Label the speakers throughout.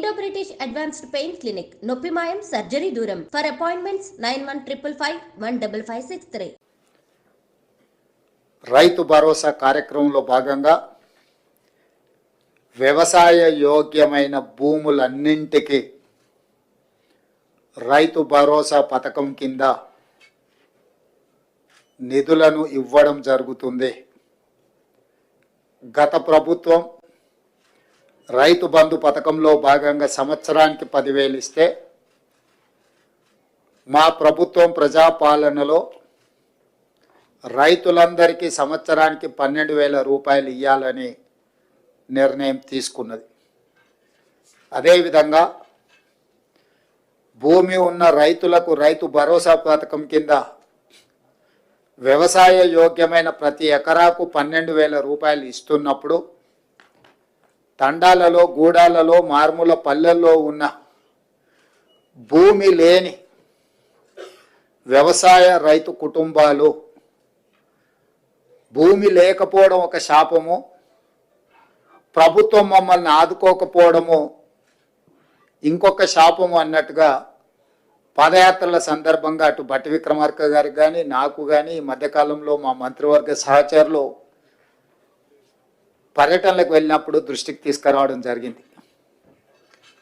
Speaker 1: Indo British advanced pain clinic, నొప్పిమాయం, surgery దూరం. For appointments 9155515563.
Speaker 2: Rythu భరోసా కార్యక్రమంలో భాగంగా వ్యవసాయ యోగ్యమైన భూములన్నింటికి రైతు భరోసా పథకం కింద నిధులను ఇవ్వడం జరుగుతుంది. గత ప్రభుత్వం రైతు బంధు పథకంలో భాగంగా సంవత్సరానికి 10,000 ఇస్తే, మా ప్రభుత్వం ప్రజాపాలనలో రైతులందరికీ సంవత్సరానికి 12,000 రూపాయలు ఇవ్వాలని నిర్ణయం తీసుకున్నది. అదేవిధంగా భూమి ఉన్న రైతులకు రైతు భరోసా పథకం కింద వ్యవసాయ యోగ్యమైన ప్రతి ఎకరాకు 12,000 రూపాయలు ఇస్తున్నప్పుడు, తండాలలో, గూడాలలో, మారుమూల పల్లెల్లో ఉన్న భూమి లేని వ్యవసాయ రైతు కుటుంబాలు, భూమి లేకపోవడం ఒక శాపము, ప్రభుత్వం మమ్మల్ని ఆదుకోకపోవడము ఇంకొక శాపము అన్నట్టుగా పాదయాత్రల సందర్భంగా అటు భట్టి విక్రమార్క గారికి కానీ, నాకు కానీ, ఈ మధ్యకాలంలో మా మంత్రివర్గ సహచరులు పర్యటనలకు వెళ్ళినప్పుడు దృష్టికి తీసుకురావడం జరిగింది.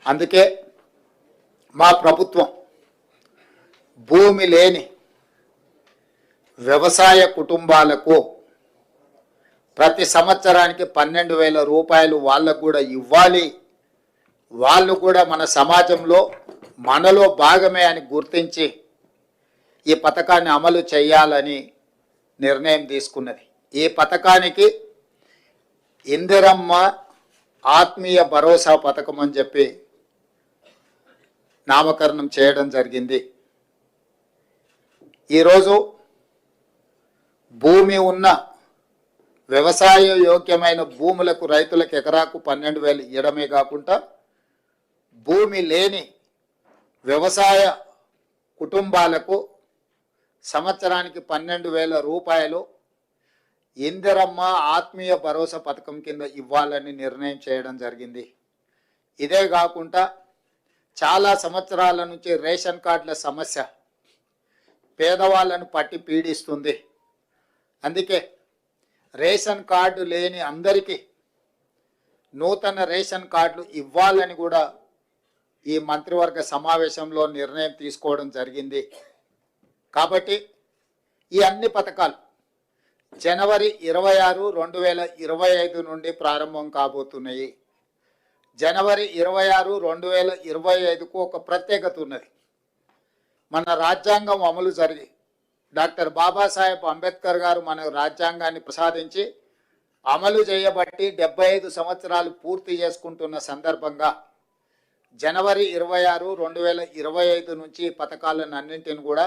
Speaker 2: అందుకే మా ప్రభుత్వం భూమి లేని వ్యవసాయ కుటుంబాలకు ప్రతి సంవత్సరానికి 12,000 రూపాయలు వాళ్ళకు కూడా ఇవ్వాలి, వాళ్ళు కూడా మన సమాజంలో మనలో భాగమే అని గుర్తించి ఈ పథకాన్ని అమలు చేయాలని నిర్ణయం తీసుకున్నది. ఈ పథకానికి ఇందిరమ్మ ఆత్మీయ భరోసా పథకం అని చెప్పి నామకరణం చేయడం జరిగింది. ఈరోజు భూమి ఉన్న వ్యవసాయ యోగ్యమైన భూములకు రైతులకు ఎకరాకు 12,000 ఇవ్వడమే కాకుండా, భూమి లేని వ్యవసాయ కుటుంబాలకు సంవత్సరానికి 12,000 రూపాయలు ఇందిరమ్మ ఆత్మీయ భరోసా పథకం కింద ఇవ్వాలని నిర్ణయం చేయడం జరిగింది. ఇదే కాకుండా చాలా సంవత్సరాల నుంచి రేషన్ కార్డుల సమస్య పేదవాళ్ళను పట్టి పీడిస్తుంది. అందుకే రేషన్ కార్డు లేని అందరికీ నూతన రేషన్ కార్డులు ఇవ్వాలని కూడా ఈ మంత్రివర్గ సమావేశంలో నిర్ణయం తీసుకోవడం జరిగింది. కాబట్టి ఈ అన్ని పథకాలు జనవరి 26, 2025 నుండి ప్రారంభం కాబోతున్నాయి. జనవరి 26, 2025కు ఒక ప్రత్యేకత ఉన్నది. మన రాజ్యాంగం అమలు జరిగి డాక్టర్ బాబాసాహెబ్ అంబేద్కర్ గారు మన రాజ్యాంగాన్ని ప్రసాదించి అమలు చేయబట్టి 75 సంవత్సరాలు పూర్తి చేసుకుంటున్న సందర్భంగా జనవరి 26, 2025 నుంచి పథకాలను అన్నింటిని కూడా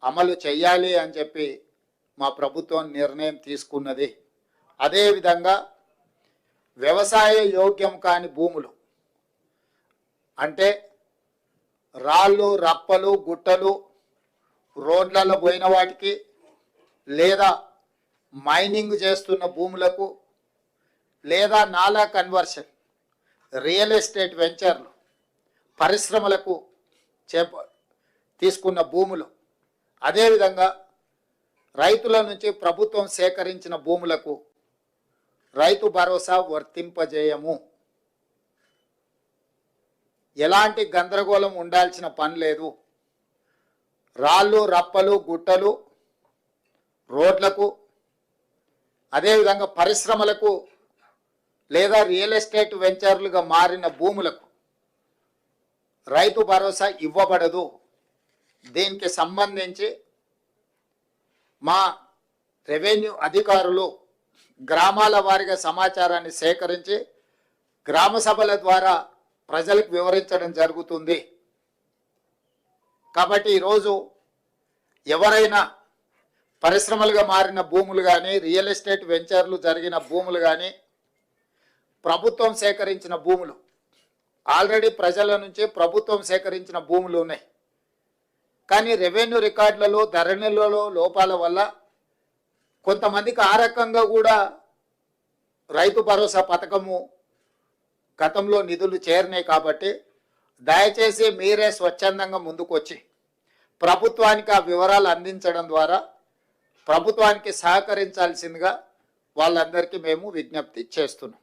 Speaker 2: అమలు చేయాలి అని చెప్పి మా ప్రభుత్వం నిర్ణయం తీసుకున్నది. అదేవిధంగా వ్యవసాయ యోగ్యం కాని భూములు అంటే రాళ్ళు, రప్పలు, గుట్టలు, రోడ్లలో పోయిన వాటికి, లేదా మైనింగ్ చేస్తున్న భూములకు, లేదా నాలా కన్వర్షన్, రియల్ ఎస్టేట్ వెంచర్లు, పరిశ్రమలకు తీసుకున్న భూములు, అదేవిధంగా రైతుల నుంచి ప్రభుత్వం సేకరించిన భూములకు రైతు భరోసా వర్తింపజేయము. ఎలాంటి గందరగోళం ఉండాల్సిన పని లేదు. రాళ్ళు, రప్పలు, గుట్టలు, రోడ్లకు, అదేవిధంగా పరిశ్రమలకు లేదా రియల్ ఎస్టేట్ వెంచర్లుగా మారిన భూములకు రైతు భరోసా ఇవ్వబడదు. దీనికి సంబంధించి మా రెవెన్యూ అధికారులు గ్రామాల వారీగా సమాచారాన్ని సేకరించి గ్రామ సభల ద్వారా ప్రజలకు వివరించడం జరుగుతుంది. కాబట్టి ఈరోజు ఎవరైనా పరిశ్రమలుగా మారిన భూములు కానీ, రియల్ ఎస్టేట్ వెంచర్లు జరిగిన భూములు కానీ, ప్రభుత్వం సేకరించిన భూములు, ఆల్రెడీ ప్రజల నుంచి ప్రభుత్వం సేకరించిన భూములు ఉన్నాయి. కానీ రెవెన్యూ రికార్డులలో, ధరణిలలో లోపాల వల్ల కొంతమందికి ఆ రకంగా కూడా రైతు భరోసా పథకము గతంలో నిధులు చేరినాయి కాబట్టి దయచేసి మీరే స్వచ్ఛందంగా ముందుకొచ్చి ప్రభుత్వానికి ఆ వివరాలు అందించడం ద్వారా ప్రభుత్వానికి సహకరించాల్సిందిగా వాళ్ళందరికీ మేము విజ్ఞప్తి చేస్తున్నాం.